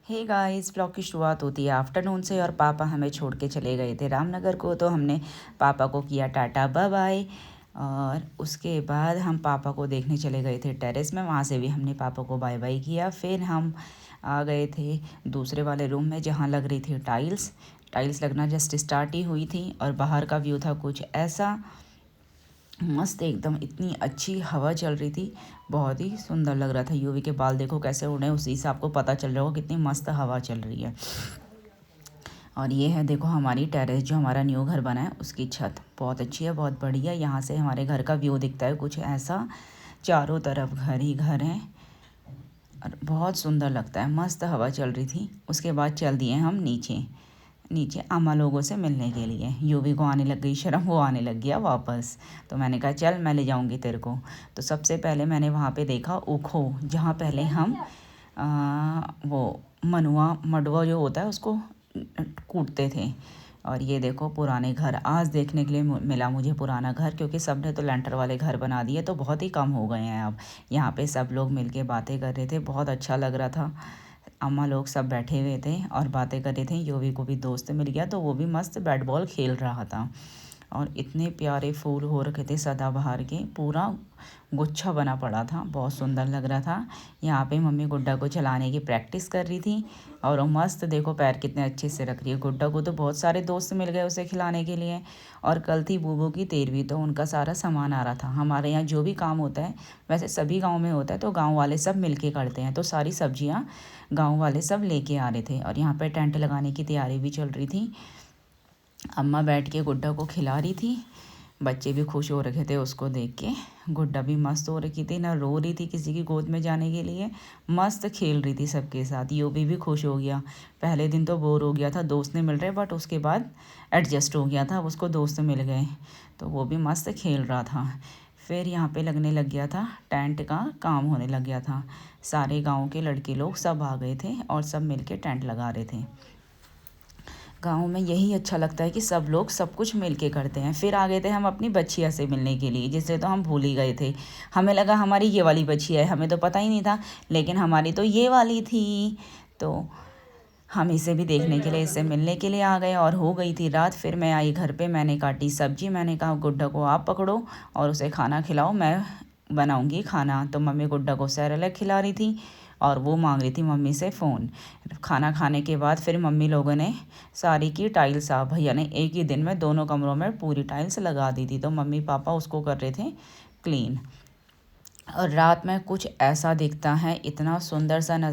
Hey guys, blog की शुरुआत होती है आफ्टरनून से और पापा हमें छोड़ के चले गए थे रामनगर को। तो हमने पापा को किया टाटा बाय बाय और उसके बाद हम पापा को देखने चले गए थे टेरेस में। वहाँ से भी हमने पापा को बाय बाय किया। फिर हम आ गए थे दूसरे वाले रूम में जहाँ लग रही थी टाइल्स लगना जस्ट स्टार्ट ही हुई थी और बाहर का व्यू था कुछ ऐसा मस्त एकदम। इतनी अच्छी हवा चल रही थी, बहुत ही सुंदर लग रहा था। यूवी के बाल देखो कैसे उड़े, उसी से आपको पता चल रहा होगा कितनी मस्त हवा चल रही है। और ये है देखो हमारी टेरेस, जो हमारा न्यू घर बना है उसकी छत बहुत अच्छी है, बहुत बढ़िया। यहाँ से हमारे घर का व्यू दिखता है कुछ ऐसा, चारों तरफ घर ही घर हैं और बहुत सुंदर लगता है। मस्त हवा चल रही थी। उसके बाद चल दिए हम नीचे अम्मा लोगों से मिलने के लिए। यूवी को आने लग गई शर्म, वो आने लग गया वापस। तो मैंने कहा चल मैं ले जाऊंगी तेरे को। तो सबसे पहले मैंने वहाँ पे देखा ऊखो, जहाँ पहले हम वो मडुआ जो होता है उसको कूटते थे। और ये देखो पुराने घर आज देखने के लिए मिला मुझे, पुराना घर, क्योंकि सब ने तो लेंटर वाले घर बना दिए तो बहुत ही कम हो गए हैं अब। यहाँ पे सब लोग मिलके बातें कर रहे थे, बहुत अच्छा लग रहा था। अम्मा लोग सब बैठे हुए थे और बातें कर रहे थे। योवी को भी दोस्त मिल गया तो वो भी मस्त बैट बॉल खेल रहा था। और इतने प्यारे फूल हो रखे थे सदाबहार के, पूरा गुच्छा बना पड़ा था, बहुत सुंदर लग रहा था। यहाँ पे मम्मी गुड्डा को चलाने की प्रैक्टिस कर रही थी और वो मस्त देखो पैर कितने अच्छे से रख रही है। गुड्डा को तो बहुत सारे दोस्त मिल गए उसे खिलाने के लिए। और कल थी बूबू की 13वीं, तो उनका सारा सामान आ रहा था। हमारे यहाँ जो भी काम होता है, वैसे सभी गाँव में होता है, तो गाँव वाले सब मिल के करते हैं। तो सारी सब्जियाँ गाँव वाले सब लेके आ रहे थे और यहाँ पर टेंट लगाने की तैयारी भी चल रही थी। अम्मा बैठ के गुड्डा को खिला रही थी, बच्चे भी खुश हो रखे थे उसको देख के। गुड्डा भी मस्त हो रखी थी, ना रो रही थी किसी की गोद में जाने के लिए, मस्त खेल रही थी सबके साथ। यूवी भी खुश हो गया। पहले दिन तो बोर हो गया था, दोस्त नहीं मिल रहे, बट उसके बाद एडजस्ट हो गया था, उसको दोस्त मिल गए तो वो भी मस्त खेल रहा था। फिर यहाँ पे लगने लग गया था, टेंट का काम होने लग गया था। सारे गाँव के लड़के लोग सब आ गए थे और सब मिल के टेंट लगा रहे थे। गाँव में यही अच्छा लगता है कि सब लोग सब कुछ मिल के करते हैं। फिर आ गए थे हम अपनी बच्चिया से मिलने के लिए, जिससे तो हम भूल ही गए थे। हमें लगा हमारी ये वाली बच्चिया है, हमें तो पता ही नहीं था, लेकिन हमारी तो ये वाली थी। तो हम इसे भी देखने के लिए, इससे मिलने के लिए आ गए और हो गई थी रात। फिर मैं आई घर पे, मैंने काटी सब्जी, मैंने कहा गुड्डा को आप पकड़ो और उसे खाना खिलाओ, मैं बनाऊंगी खाना। तो मम्मी गुड्डा को सेरेलैक खिला रही थी और वो मांग रही थी मम्मी से फ़ोन। खाना खाने के बाद फिर मम्मी लोगों ने सारी की टाइल्स साफ, भैया ने एक ही दिन में दोनों कमरों में पूरी टाइल्स लगा दी थी। तो मम्मी पापा उसको कर रहे थे क्लीन। और रात में कुछ ऐसा दिखता है, इतना सुंदर सा नज़ारा।